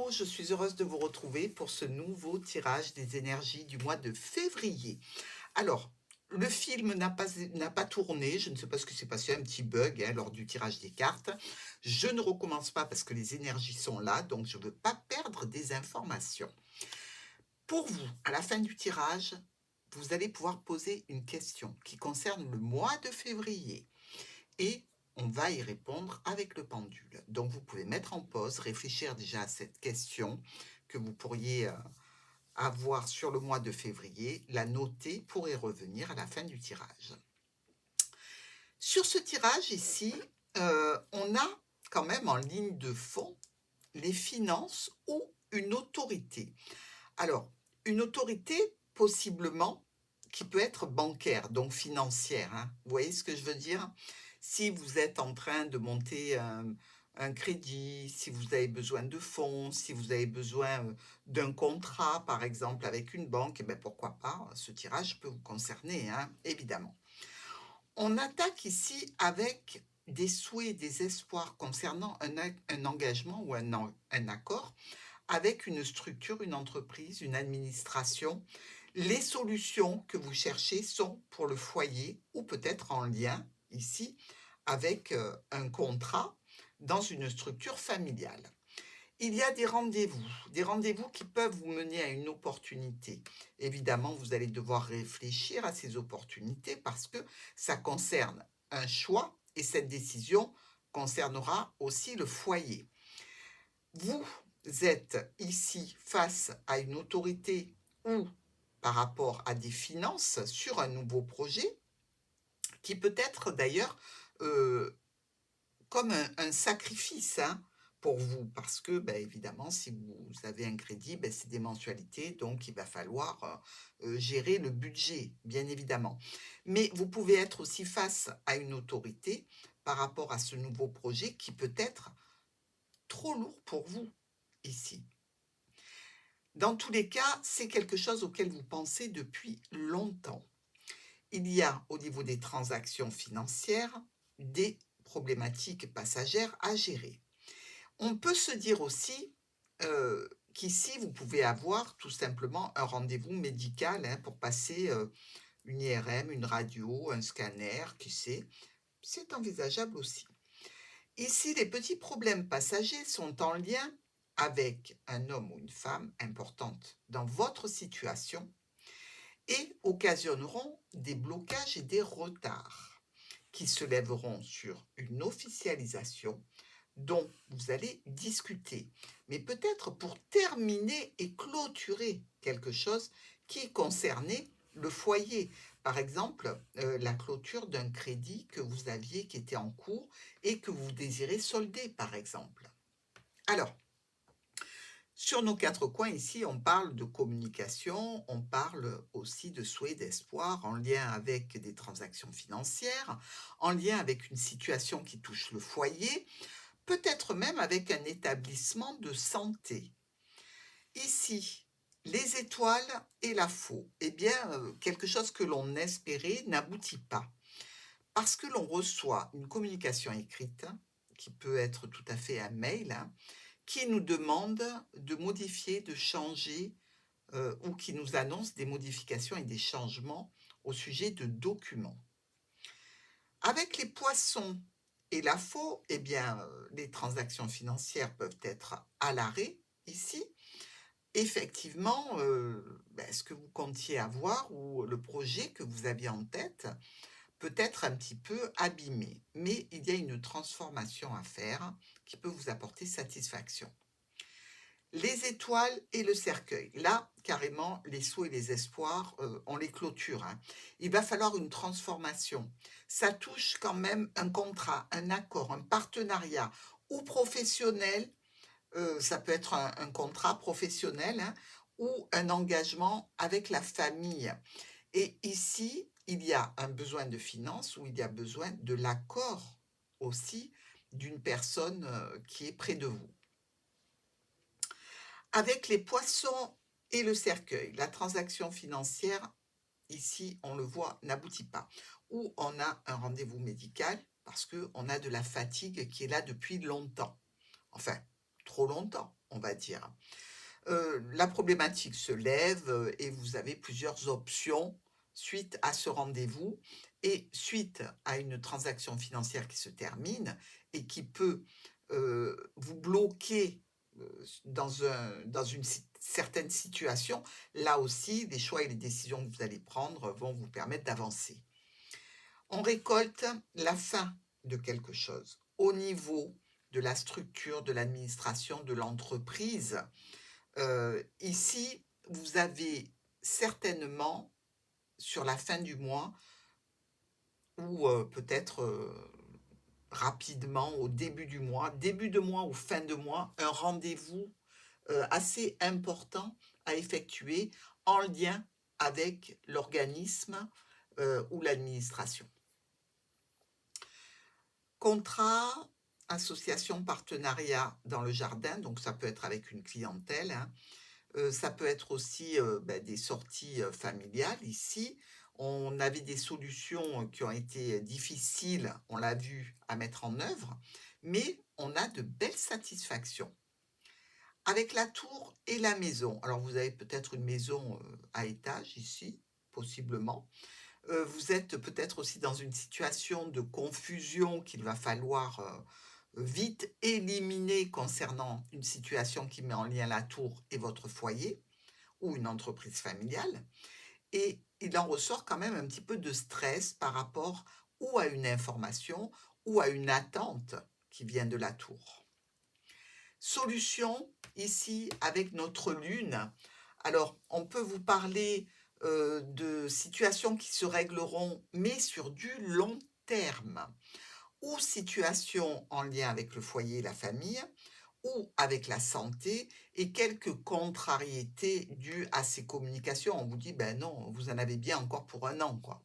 Hello, je suis heureuse de vous retrouver pour ce nouveau tirage des énergies du mois de février. Alors, le film n'a pas tourné, je ne sais pas ce qui s'est passé, un petit bug lors du tirage des cartes. Je ne recommence pas parce que les énergies sont là, donc je ne veux pas perdre des informations. Pour vous, à la fin du tirage, vous allez pouvoir poser une question qui concerne le mois de février et on va y répondre avec le pendule. Donc vous pouvez mettre en pause, réfléchir déjà à cette question que vous pourriez avoir sur le mois de février, la noter pour y revenir à la fin du tirage. Sur ce tirage ici, on a quand même en ligne de fond les finances ou une autorité. Alors, une autorité possiblement qui peut être bancaire, donc financière, hein. Vous voyez ce que je veux dire? Si vous êtes en train de monter un crédit, si vous avez besoin de fonds, si vous avez besoin d'un contrat, par exemple, avec une banque, eh bien, pourquoi pas, ce tirage peut vous concerner, hein, évidemment. On attaque ici avec des souhaits, des espoirs concernant un engagement ou un accord avec une structure, une entreprise, une administration. Les solutions que vous cherchez sont pour le foyer ou peut-être en lien ici avec un contrat dans une structure familiale. Il y a des rendez-vous qui peuvent vous mener à une opportunité. Évidemment, vous allez devoir réfléchir à ces opportunités parce que ça concerne un choix et cette décision concernera aussi le foyer. Vous êtes ici face à une autorité ou par rapport à des finances sur un nouveau projet qui peut être d'ailleurs euh, comme un sacrifice, hein, pour vous, parce que, ben, évidemment, si vous avez un crédit, ben, c'est des mensualités, donc il va falloir gérer le budget, bien évidemment. Mais vous pouvez être aussi face à une autorité par rapport à ce nouveau projet qui peut être trop lourd pour vous ici. Dans tous les cas, c'est quelque chose auquel vous pensez depuis longtemps. Il y a, au niveau des transactions financières, des problématiques passagères à gérer. On peut se dire aussi qu'ici, vous pouvez avoir tout simplement un rendez-vous médical, hein, pour passer une IRM, une radio, un scanner, qui sait. C'est envisageable aussi. Ici, les petits problèmes passagers sont en lien avec un homme ou une femme importante dans votre situation et occasionneront des blocages et des retards qui se lèveront sur une officialisation dont vous allez discuter, mais peut-être pour terminer et clôturer quelque chose qui concernait le foyer. Par exemple, la clôture d'un crédit que vous aviez qui était en cours et que vous désirez solder, par exemple. Alors, sur nos quatre coins ici, on parle de communication, on parle aussi de souhaits d'espoir en lien avec des transactions financières, en lien avec une situation qui touche le foyer, peut-être même avec un établissement de santé. Ici, les étoiles et la faux, eh bien, quelque chose que l'on espérait n'aboutit pas. Parce que l'on reçoit une communication écrite, qui peut être tout à fait un mail, hein, qui nous demande de modifier, de changer, ou qui nous annonce des modifications et des changements au sujet de documents. Avec les poissons et la faux, eh bien, les transactions financières peuvent être à l'arrêt ici. Effectivement, ce que vous comptiez avoir ou le projet que vous aviez en tête peut être un petit peu abîmé, mais il y a une transformation à faire qui peut vous apporter satisfaction. Les étoiles et le cercueil. Là, carrément, les souhaits et les espoirs, on les clôture, hein. Il va falloir une transformation. Ça touche quand même un contrat, un accord, un partenariat ou professionnel. Ça peut être un contrat professionnel, hein, ou un engagement avec la famille. Et ici, il y a un besoin de finances ou il y a besoin de l'accord aussi d'une personne qui est près de vous. Avec les poissons et le cercueil, la transaction financière, ici, on le voit, n'aboutit pas. Ou on a un rendez-vous médical parce qu'on a de la fatigue qui est là depuis longtemps. Enfin, trop longtemps, on va dire. La problématique se lève, et vous avez plusieurs options suite à ce rendez-vous et suite à une transaction financière qui se termine et qui peut, vous bloquer, dans une certaine situation. Là aussi, les choix et les décisions que vous allez prendre vont vous permettre d'avancer. On récolte la fin de quelque chose au niveau de la structure, de l'administration, de l'entreprise. Ici, vous avez certainement, sur la fin du mois ou peut-être, rapidement au début de mois ou fin de mois, un rendez-vous, assez important à effectuer en lien avec l'organisme, ou l'administration. Contrat, association, partenariat dans le jardin, donc ça peut être avec une clientèle, hein. Ça peut être aussi, des sorties, familiales. Ici, on avait des solutions, qui ont été difficiles, on l'a vu, à mettre en œuvre, mais on a de belles satisfactions. Avec la tour et la maison, alors vous avez peut-être une maison, à étage ici, possiblement. Vous êtes peut-être aussi dans une situation de confusion qu'il va falloir, vite éliminer concernant une situation qui met en lien la tour et votre foyer ou une entreprise familiale, et il en ressort quand même un petit peu de stress par rapport ou à une information ou à une attente qui vient de la tour. Solution ici avec notre lune. Alors, on peut vous parler, de situations qui se régleront, mais sur du long terme, ou situations en lien avec le foyer et la famille, ou avec la santé et quelques contrariétés dues à ces communications. On vous dit: «Ben non, vous en avez bien encore pour un an, quoi».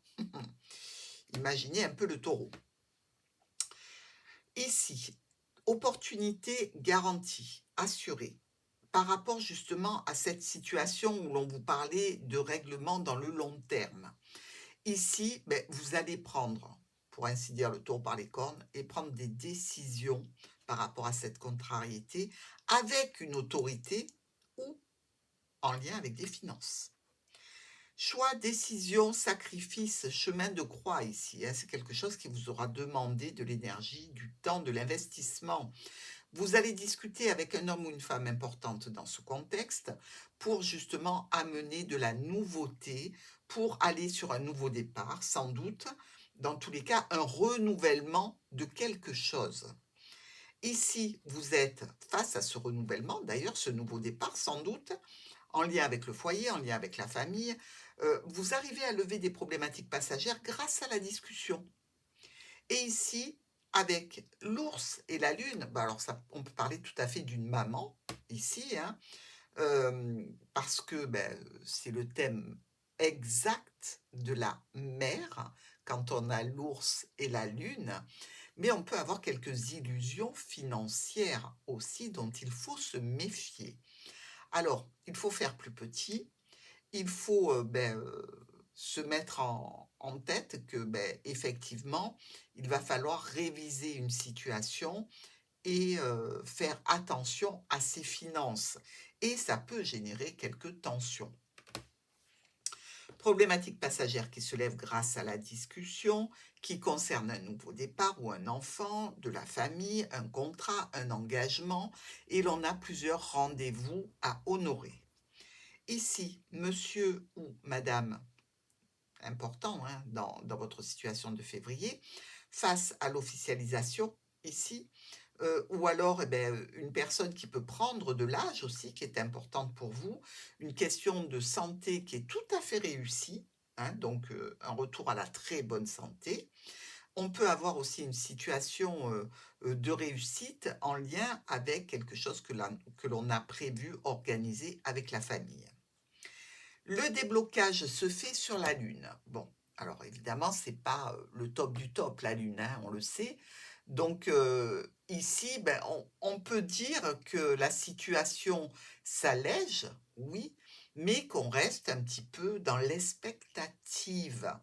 Imaginez un peu le taureau. Ici, opportunité garantie, assurée, par rapport justement à cette situation où l'on vous parlait de règlement dans le long terme. Ici, vous allez prendre, pour ainsi dire, le taureau par les cornes et prendre des décisions par rapport à cette contrariété avec une autorité ou en lien avec des finances. Choix, décision, sacrifice, chemin de croix ici, hein, c'est quelque chose qui vous aura demandé de l'énergie, du temps, de l'investissement. Vous allez discuter avec un homme ou une femme importante dans ce contexte pour justement amener de la nouveauté, pour aller sur un nouveau départ, sans doute, dans tous les cas, un renouvellement de quelque chose. Ici, vous êtes face à ce renouvellement, d'ailleurs, ce nouveau départ, sans doute, en lien avec le foyer, en lien avec la famille. Vous arrivez à lever des problématiques passagères grâce à la discussion. Et ici, avec l'ours et la lune, alors ça, on peut parler tout à fait d'une maman, ici, hein, parce que c'est le thème exact de la mère quand on a l'ours et la lune, mais on peut avoir quelques illusions financières aussi dont il faut se méfier. Alors, il faut faire plus petit, il faut, se mettre en tête que, effectivement, il va falloir réviser une situation et faire attention à ses finances et ça peut générer quelques tensions. Problématique passagère qui se lève grâce à la discussion, qui concerne un nouveau départ ou un enfant, de la famille, un contrat, un engagement, et l'on a plusieurs rendez-vous à honorer. Ici, monsieur ou madame, important hein, dans votre situation de février, face à l'officialisation ici, ou alors une personne qui peut prendre de l'âge aussi, qui est importante pour vous, une question de santé qui est tout à fait réussie, hein, donc un retour à la très bonne santé. On peut avoir aussi une situation, de réussite en lien avec quelque chose que l'on a prévu, organisé avec la famille. Le déblocage se fait sur la lune. Bon, alors évidemment, c'est pas, le top du top, la lune, hein, on le sait. Donc, ici, on peut dire que la situation s'allège, oui, mais qu'on reste un petit peu dans l'expectative.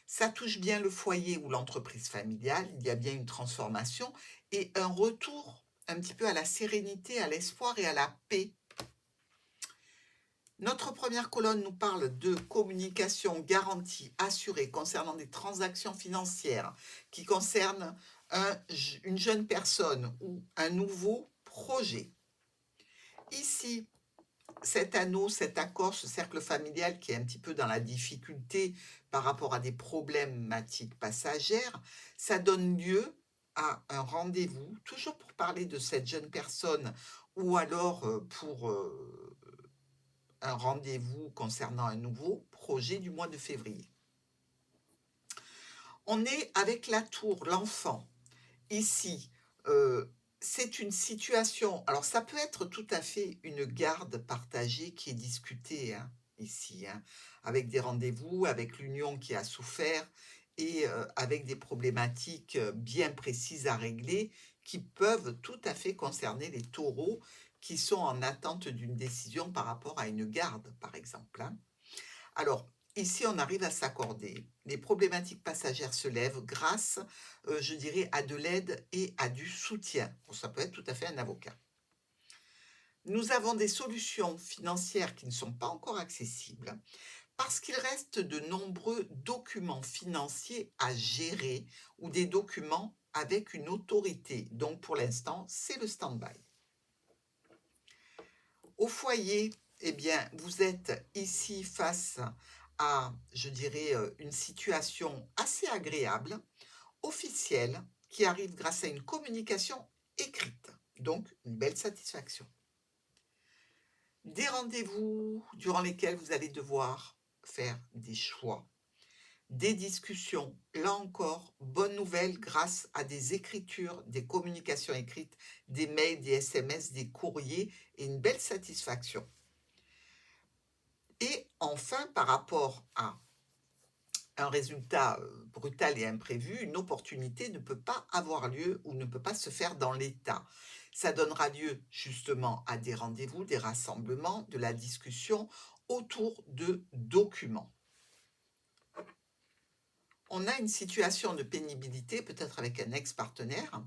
Ça touche bien le foyer ou l'entreprise familiale, il y a bien une transformation et un retour un petit peu à la sérénité, à l'espoir et à la paix. Notre première colonne nous parle de communication garantie, assurée concernant des transactions financières qui concernent une jeune personne ou un nouveau projet. Ici, cet anneau, cet accord, ce cercle familial qui est un petit peu dans la difficulté par rapport à des problématiques passagères, ça donne lieu à un rendez-vous, toujours pour parler de cette jeune personne ou alors pour un rendez-vous concernant un nouveau projet du mois de février. On est avec la tour, l'enfant. Ici, c'est une situation, alors ça peut être tout à fait une garde partagée qui est discutée, hein, ici, hein, avec des rendez-vous, avec l'union qui a souffert et avec des problématiques bien précises à régler qui peuvent tout à fait concerner les taureaux qui sont en attente d'une décision par rapport à une garde, par exemple, hein. Alors, ici, on arrive à s'accorder. Les problématiques passagères se lèvent grâce, je dirais, à de l'aide et à du soutien. Bon, ça peut être tout à fait un avocat. Nous avons des solutions financières qui ne sont pas encore accessibles parce qu'il reste de nombreux documents financiers à gérer ou des documents avec une autorité. Donc, pour l'instant, c'est le stand-by. Au foyer, eh bien, vous êtes ici face à, je dirais, une situation assez agréable, officielle, qui arrive grâce à une communication écrite. Donc, une belle satisfaction. Des rendez-vous durant lesquels vous allez devoir faire des choix, des discussions. Là encore, bonne nouvelle grâce à des écritures, des communications écrites, des mails, des SMS, des courriers et une belle satisfaction. Et enfin, par rapport à un résultat brutal et imprévu, une opportunité ne peut pas avoir lieu ou ne peut pas se faire dans l'état. Ça donnera lieu justement à des rendez-vous, des rassemblements, de la discussion autour de documents. On a une situation de pénibilité, peut-être avec un ex-partenaire,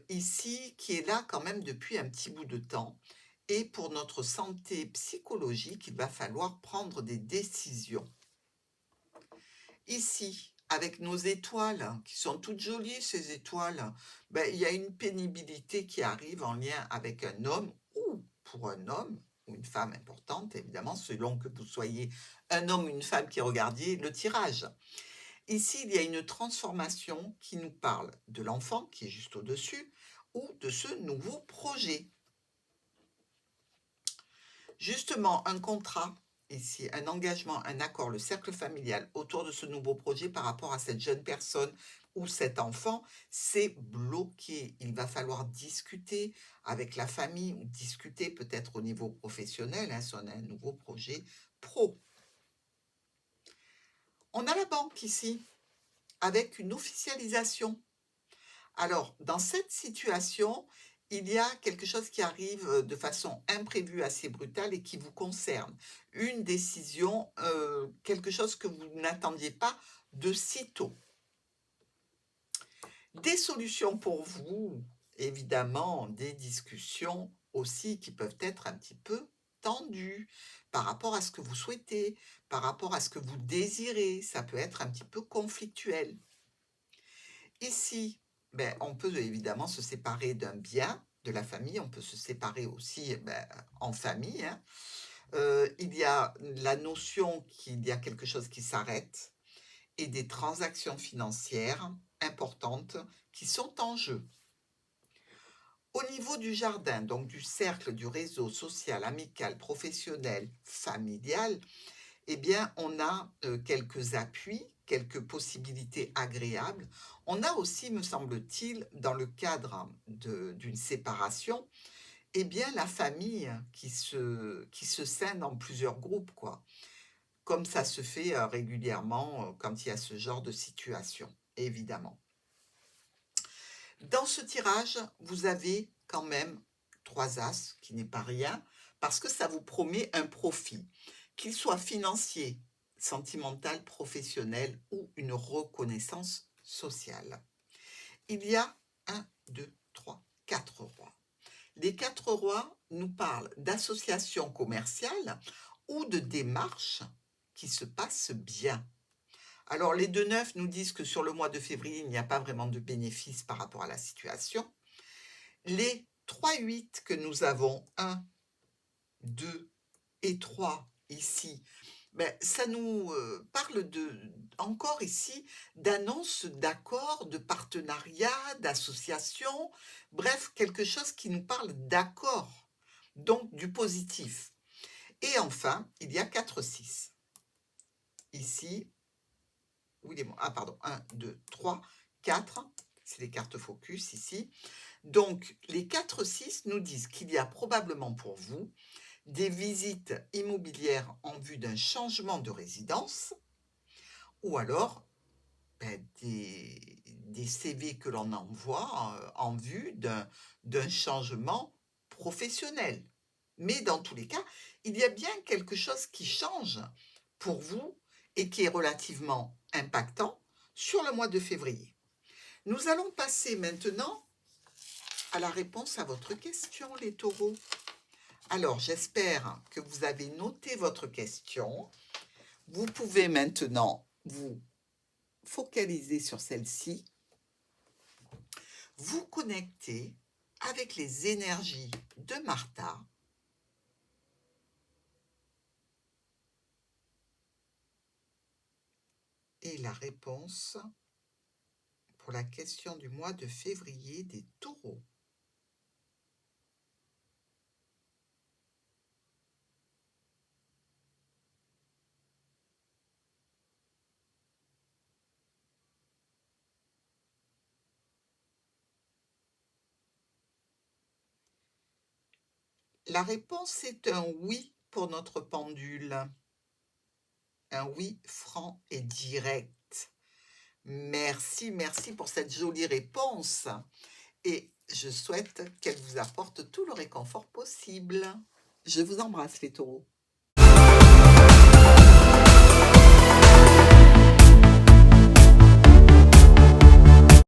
ici, qui est là quand même depuis un petit bout de temps. Et pour notre santé psychologique, il va falloir prendre des décisions. Ici, avec nos étoiles, qui sont toutes jolies, ces étoiles, ben, il y a une pénibilité qui arrive en lien avec un homme, ou pour un homme, ou une femme importante, évidemment, selon que vous soyez un homme ou une femme qui regardiez le tirage. Ici, il y a une transformation qui nous parle de l'enfant, qui est juste au-dessus, ou de ce nouveau projet. Justement, un contrat, ici, un engagement, un accord, le cercle familial autour de ce nouveau projet par rapport à cette jeune personne ou cet enfant, c'est bloqué. Il va falloir discuter avec la famille ou discuter peut-être au niveau professionnel, hein, si on a un nouveau projet pro. On a la banque ici, avec une officialisation. Alors, dans cette situation, il y a quelque chose qui arrive de façon imprévue, assez brutale et qui vous concerne. Une décision, quelque chose que vous n'attendiez pas de sitôt. Des solutions pour vous, évidemment, des discussions aussi qui peuvent être un petit peu tendues par rapport à ce que vous souhaitez, par rapport à ce que vous désirez. Ça peut être un petit peu conflictuel. Ici, ben, on peut évidemment se séparer d'un bien, de la famille, on peut se séparer aussi ben, en famille, hein. Il y a la notion qu'il y a quelque chose qui s'arrête et des transactions financières importantes qui sont en jeu. Au niveau du jardin, donc du cercle, du réseau social, amical, professionnel, familial, eh bien, on a quelques appuis, quelques possibilités agréables. On a aussi, me semble-t-il, dans le cadre d'une séparation, eh bien, la famille qui se scinde en plusieurs groupes, quoi. Comme ça se fait régulièrement quand il y a ce genre de situation, évidemment. Dans ce tirage, vous avez quand même 3 as, qui n'est pas rien, parce que ça vous promet un profit, qu'il soit financier, sentimental, professionnel ou une reconnaissance sociale. Il y a 1, 2, 3, 4 rois. Les 4 rois nous parlent d'associations commerciales ou de démarches qui se passent bien. Alors, les 2 9 nous disent que sur le mois de février, il n'y a pas vraiment de bénéfice par rapport à la situation. Les 3 8 que nous avons, 1, 2 et 3 ici, ben, ça nous parle encore ici d'annonces d'accords, de partenariats, d'associations, bref, quelque chose qui nous parle d'accord, donc du positif. Et enfin, il y a 4 6. Ici, où il est mon... Ah, pardon, 1, 2, 3, 4, c'est les cartes focus ici. Donc, les 4 6 nous disent qu'il y a probablement pour vous des visites immobilières en vue d'un changement de résidence ou alors des CV que l'on envoie en vue d'un changement professionnel. Mais dans tous les cas, il y a bien quelque chose qui change pour vous et qui est relativement impactant sur le mois de février. Nous allons passer maintenant à la réponse à votre question, les taureaux. Alors, j'espère que vous avez noté votre question. Vous pouvez maintenant vous focaliser sur celle-ci, vous connecter avec les énergies de Martha et la réponse pour la question du mois de février des taureaux. La réponse est un oui pour notre pendule. Un oui franc et direct. Merci, merci pour cette jolie réponse. Et je souhaite qu'elle vous apporte tout le réconfort possible. Je vous embrasse les taureaux.